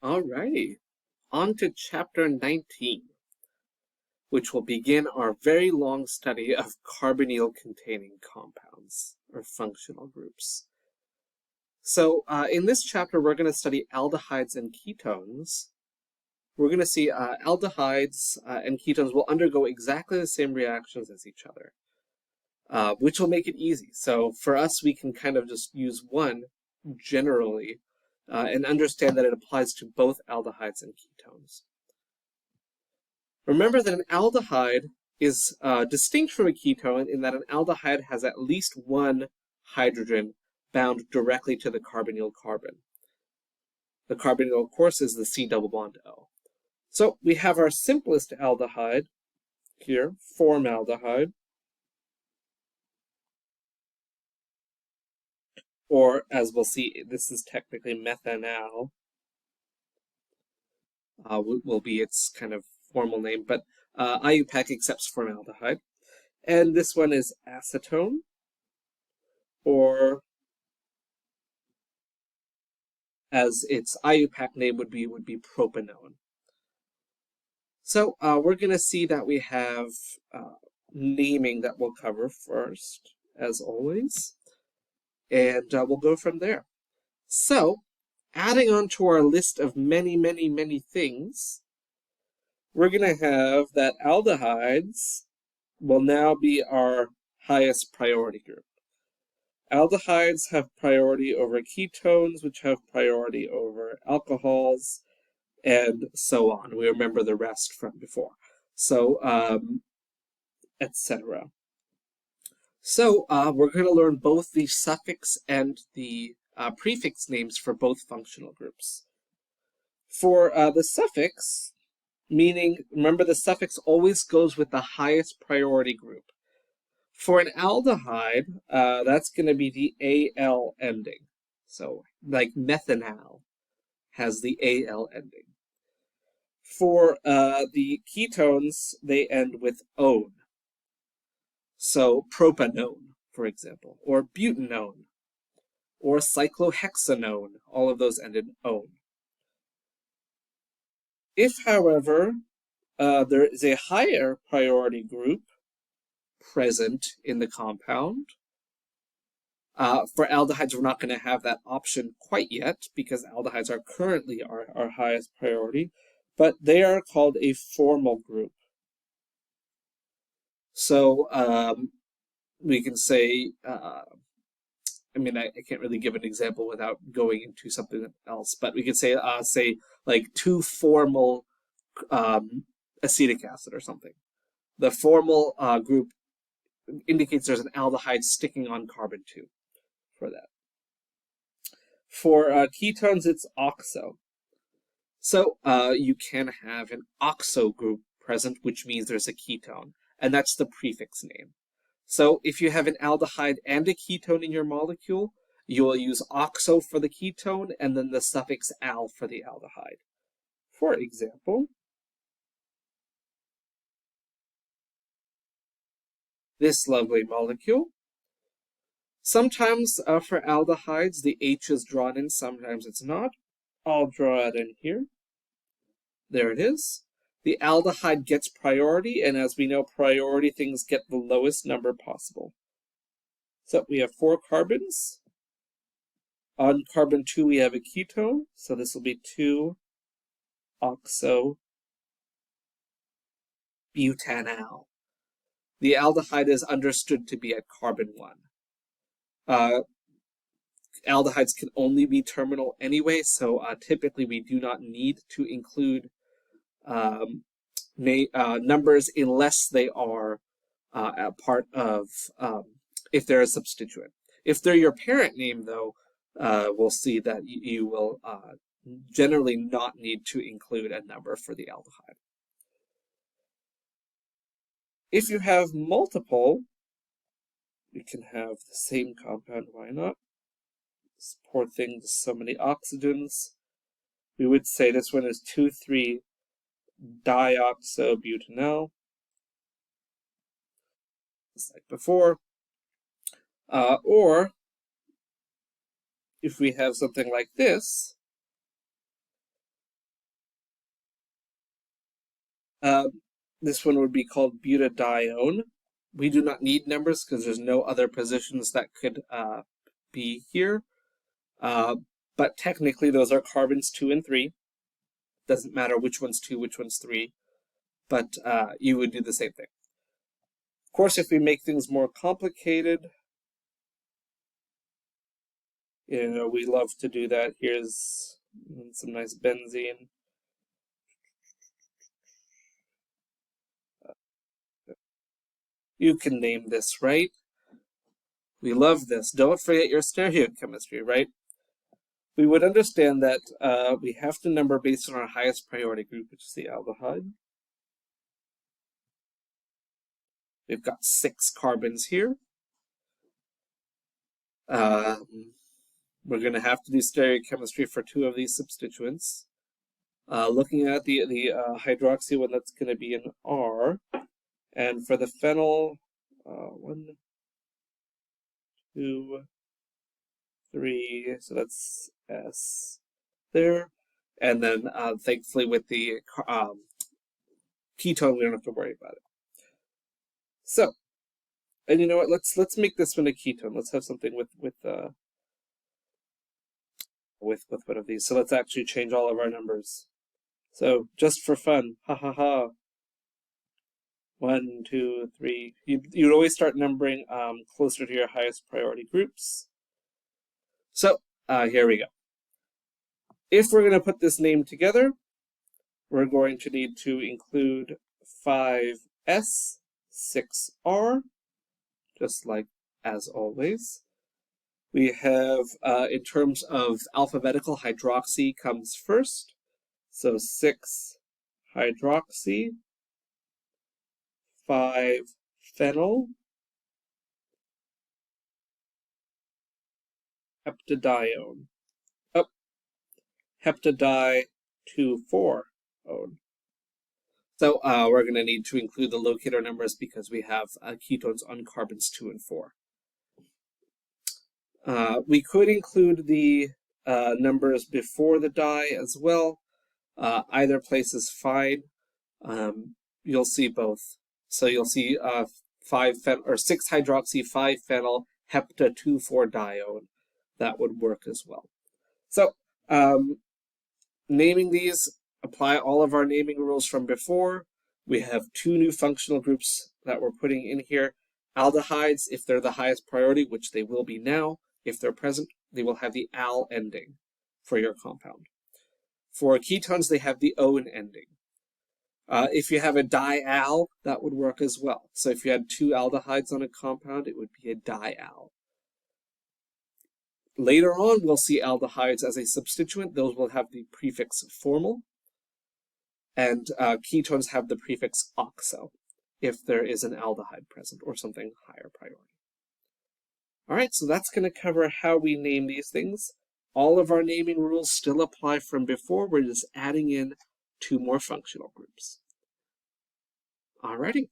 Alrighty, on to chapter 19, which will begin our very long study of carbonyl-containing compounds, or functional groups. So in this chapter, we're going to study aldehydes and ketones. We're going to see aldehydes and ketones will undergo exactly the same reactions as each other, which will make it easy. So for us, we can kind of just use one generally and understand that it applies to both aldehydes and ketones. Remember that an aldehyde is distinct from a ketone in that an aldehyde has at least one hydrogen bound directly to the carbonyl carbon. The carbonyl, of course, is the C double bond O. So we have our simplest aldehyde here, formaldehyde, or as we'll see, this is technically methanal, will be its kind of formal name, but IUPAC accepts formaldehyde. And this one is acetone, or as its IUPAC name would be propanone. So we're going to see that we have naming that we'll cover first, as always, and we'll go from there. So, adding on to our list of many, many, many things, we're going to have that aldehydes will now be our highest priority group. Aldehydes have priority over ketones, which have priority over alcohols, and so on. We remember the rest from before. So, etc. So, we're going to learn both the suffix and the prefix names for both functional groups. For the suffix, meaning, remember the suffix always goes with the highest priority group. For an aldehyde, that's going to be the AL ending. So, like methanal has the AL ending. For the ketones, they end with "one." So, propanone, for example, or butanone, or cyclohexanone, all of those end in "one." If, however, there is a higher priority group present in the compound, for aldehydes, we're not going to have that option quite yet because aldehydes are currently our highest priority, but they are called a formal group. So we can say, I can't really give an example without going into something else, but we could say, like 2-formal acetic acid or something. The formal group indicates there's an aldehyde sticking on carbon 2 for that. For ketones, it's oxo. So you can have an oxo group present, which means there's a ketone, and that's the prefix name. So if you have an aldehyde and a ketone in your molecule, you will use oxo for the ketone and then the suffix al for the aldehyde. For example, this lovely molecule. Sometimes for aldehydes, the H is drawn in, sometimes it's not. I'll draw it in here. There it is. The aldehyde gets priority, and as we know, priority things get the lowest number possible. So we have 4 carbons. On carbon 2, we have a ketone, so this will be 2-oxo-butanal. The aldehyde is understood to be at carbon 1. Aldehydes can only be terminal anyway, so typically we do not need to include numbers unless they are a part of, if they're a substituent. If they're your parent name, though, we'll see that you will generally not need to include a number for the aldehyde. If you have multiple, you can have the same compound, why not? This poor thing, so many oxygens. We would say this one is 2,3-dioxobutanol, just like before. Or if we have something like this, This one would be called butadione. We do not need numbers because there's no other positions that could be here. But technically those are carbons 2 and 3. Doesn't matter which one's 2, which one's 3. But you would do the same thing. Of course, if we make things more complicated, we love to do that. Here's some nice benzene. You can name this, right? We love this. Don't forget your stereochemistry, right? We would understand that we have to number based on our highest priority group, which is the aldehyde. We've got 6 carbons here. We're going to have to do stereochemistry for 2 of these substituents. Looking at the hydroxy one, that's going to be an R. And for the phenyl, 1, 2, 3, so that's S there. And then thankfully with the ketone, we don't have to worry about it. So, and you know what? Let's make this one a ketone. Let's have something with one of these. So let's actually change all of our numbers. So just for fun, ha ha ha. 1, 2, 3. You'd always start numbering closer to your highest priority groups. So here we go. If we're going to put this name together, we're going to need to include 5S, 6R, just like as always. We have, in terms of alphabetical, hydroxy comes first. So 6 hydroxy, 5 phenyl, heptadione. Oh, heptadi 2,4-one. So we're going to need to include the locator numbers because we have ketones on carbons 2 and 4. We could include the numbers before the di as well. Either place is fine. You'll see both. So you'll see 6 hydroxy, 5 phenyl, hepta 2,4-dione. That would work as well. So naming these, apply all of our naming rules from before. We have 2 new functional groups that we're putting in here. Aldehydes, if they're the highest priority, which they will be now, if they're present, they will have the al ending for your compound. For ketones, they have the -one ending. If you have a dial, that would work as well. So if you had 2 aldehydes on a compound, it would be a dial. Later on, we'll see aldehydes as a substituent. Those will have the prefix formal. And ketones have the prefix oxo, if there is an aldehyde present or something higher priority. All right, so that's going to cover how we name these things. All of our naming rules still apply from before. We're just adding in 2 more functional groups. Alrighty.